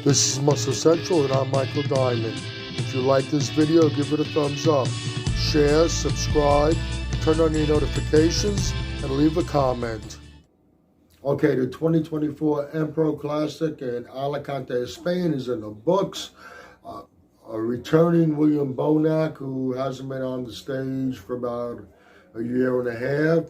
This is Muscle Central and I'm Michael Diamond. If you like this video, give it a thumbs up. Share, subscribe, turn on your notifications, and leave a comment. Okay, the 2024 Empro Classic in Alicante, Spain is in the books. A returning William Bonac, who hasn't been on the stage for about a year and a half,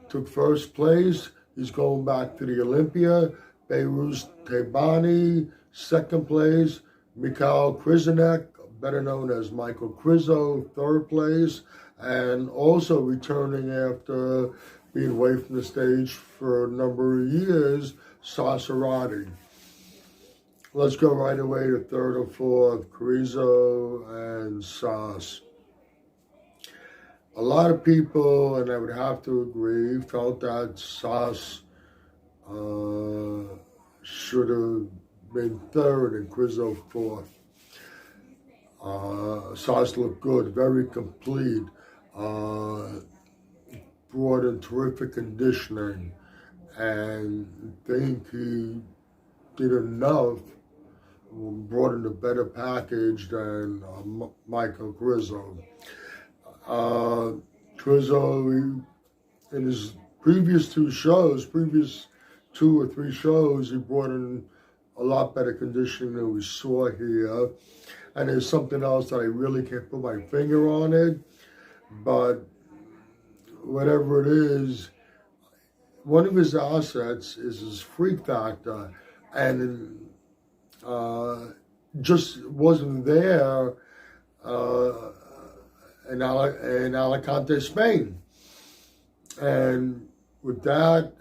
took first place. He's going back to the Olympia. Behrooz Tabani, second place. Krlzo, better known as Michael Krlzo, third place. And also returning after being away from the stage for a number of years, Sas Herati. Let's go right away to third or fourth, Krlzo and Sas. A lot of people, and I would have to agree, felt that Sas should have been third and Krlzo fourth. Sas looked good, very complete, brought in terrific conditioning, and think he did enough, brought in a better package than Michael Krlzo. Krlzo, in his previous two or three shows, he brought in a lot better conditioning than we saw here. And there's something else that I really can't put my finger on it, but whatever it is, one of his assets is his freak factor, and just wasn't there in Alicante, Spain. And with that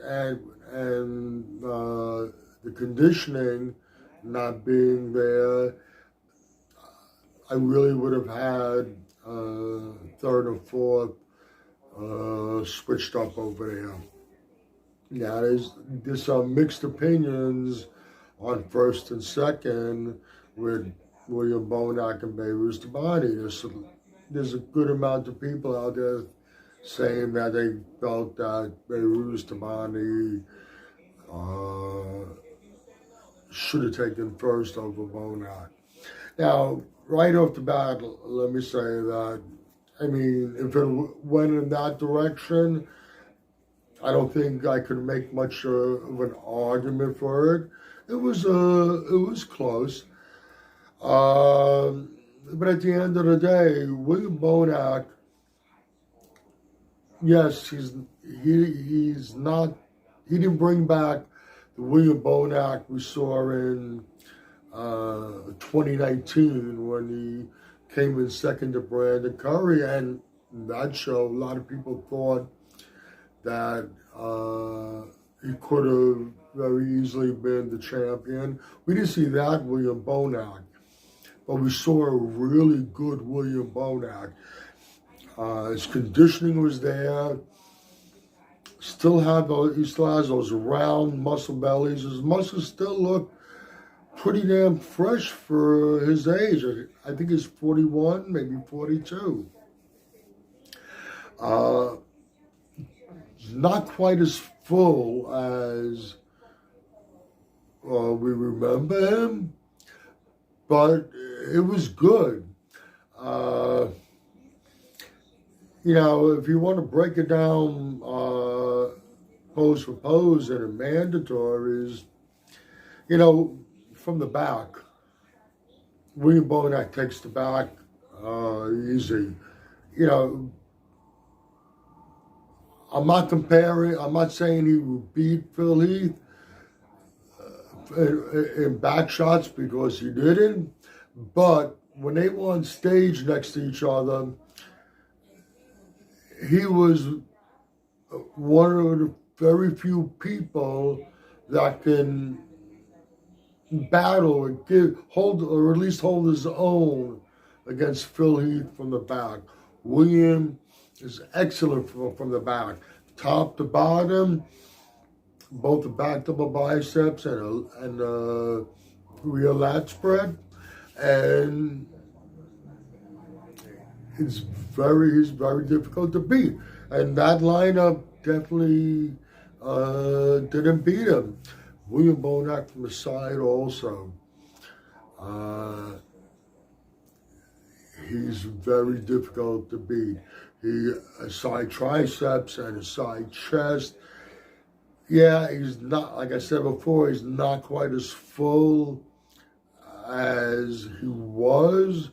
and the conditioning not being there, I really would have had third or fourth switched up over there. Now, there's some mixed opinions on first and second with William Bonac and Behrooz Tabani. There's a good amount of people out there saying that they felt that Behrooz Tabani should have taken first over Bonac. Now, right off the bat, let me say that, I mean, if it went in that direction, I don't think I could make much of an argument for it. It was close. But at the end of the day, William Bonac, yes, he didn't bring back the William Bonac we saw in 2019 when he came in second to Brandon Curry, and that show, a lot of people thought that he could have very easily been the champion. We didn't see that William Bonac, but we saw a really good William Bonac. His conditioning was there. He still has those round muscle bellies. His muscles still look pretty damn fresh for his age. I think he's 41, maybe 42. Not quite as full as we remember him, but it was good. You know, if you want to break it down pose for pose and in mandatories, you know, from the back, William Bonac takes the back easy. You know, I'm not saying he would beat Phil Heath in back shots, because he didn't, but when they were on stage next to each other, he was one of the very few people that can battle and or at least hold his own against Phil Heath from the back. William is excellent from the back, top to bottom, both the back double biceps and rear lat spread, and he's very difficult to beat. And that lineup definitely didn't beat him. William Bonac from the side also. He's very difficult to beat. A side triceps and a side chest. Yeah, he's not, like I said before, he's not quite as full as he was,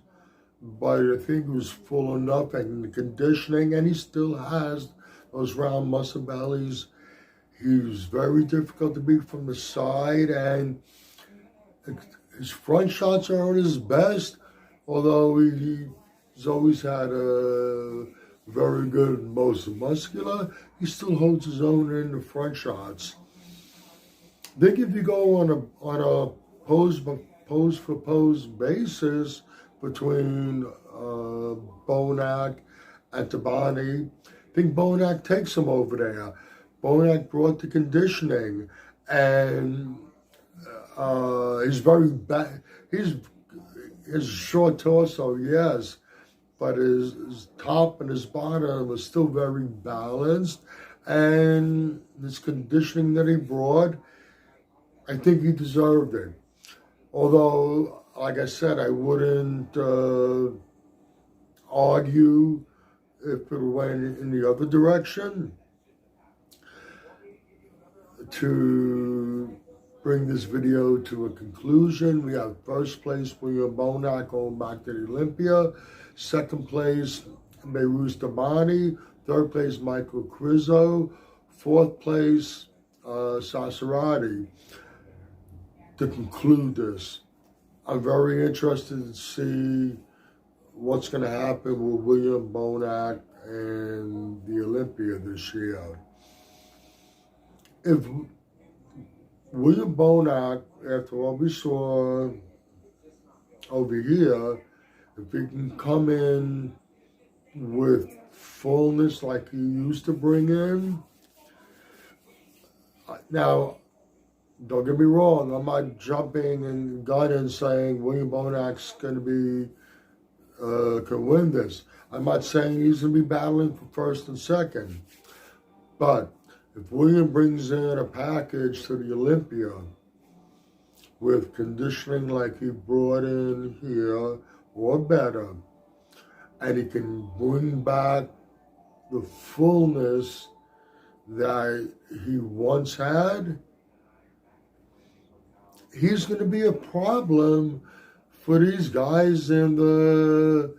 but I think he was full enough in the conditioning, and he still has those round muscle bellies. He's very difficult to beat from the side, and his front shots aren't his best, although he's always had a very good, most muscular. He still holds his own in the front shots. I think if you go on a pose for pose basis between Bonac and Tabani, I think Bonac takes him over there. Bonac brought the conditioning, and he's very bad. His short torso, yes, but his top and his bottom was still very balanced, and this conditioning that he brought, I think he deserved it. Although, like I said, I wouldn't argue if it went in the other direction. To bring this video to a conclusion, we have first place William Bonac going back to the Olympia, second place Behrooz Tabani, third place Krlzo, fourth place Sas Herati. To conclude this, I'm very interested to see what's going to happen with William Bonac and the Olympia this year. If William Bonac, after what we saw over here, if he can come in with fullness like he used to bring in, now, don't get me wrong, I'm not jumping and gunning saying William Bonac's going to be, can win this. I'm not saying he's going to be battling for first and second, but if William brings in a package to the Olympia with conditioning like he brought in here or better, and he can bring back the fullness that he once had, he's going to be a problem for these guys in the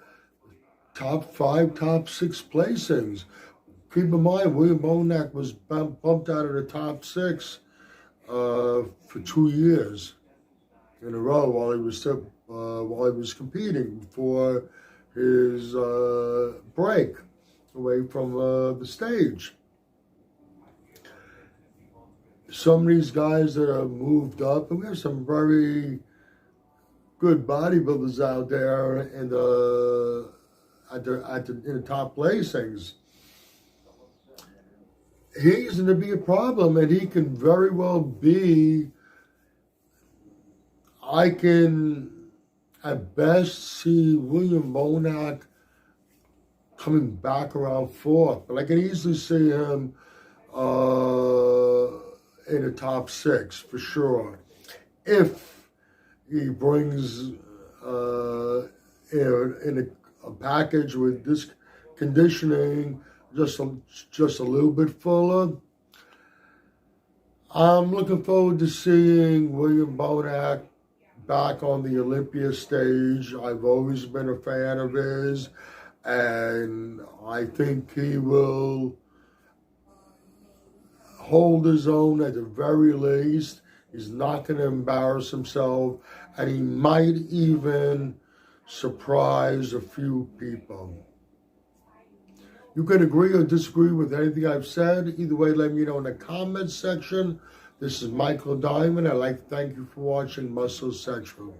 top 5, top 6 placings. Keep in mind, William Bonac was bumped out of the top 6 for 2 years in a row while he was competing before his break away from the stage. Some of these guys that have moved up, and we have some very good bodybuilders out there in the top placings. He's going to be a problem, and he can very well be, I can at best see William Bonac coming back around 4th, but I can easily see him in the top 6 for sure. If he brings in a package with this conditioning, just a little bit fuller. I'm looking forward to seeing William Bonac back on the Olympia stage. I've always been a fan of his, and I think he will hold his own at the very least. He's not going to embarrass himself, and he might even surprise a few people. You can agree or disagree with anything I've said. Either way, let me know in the comments section. This is Michael Diamond. I'd like to thank you for watching Muscle Central.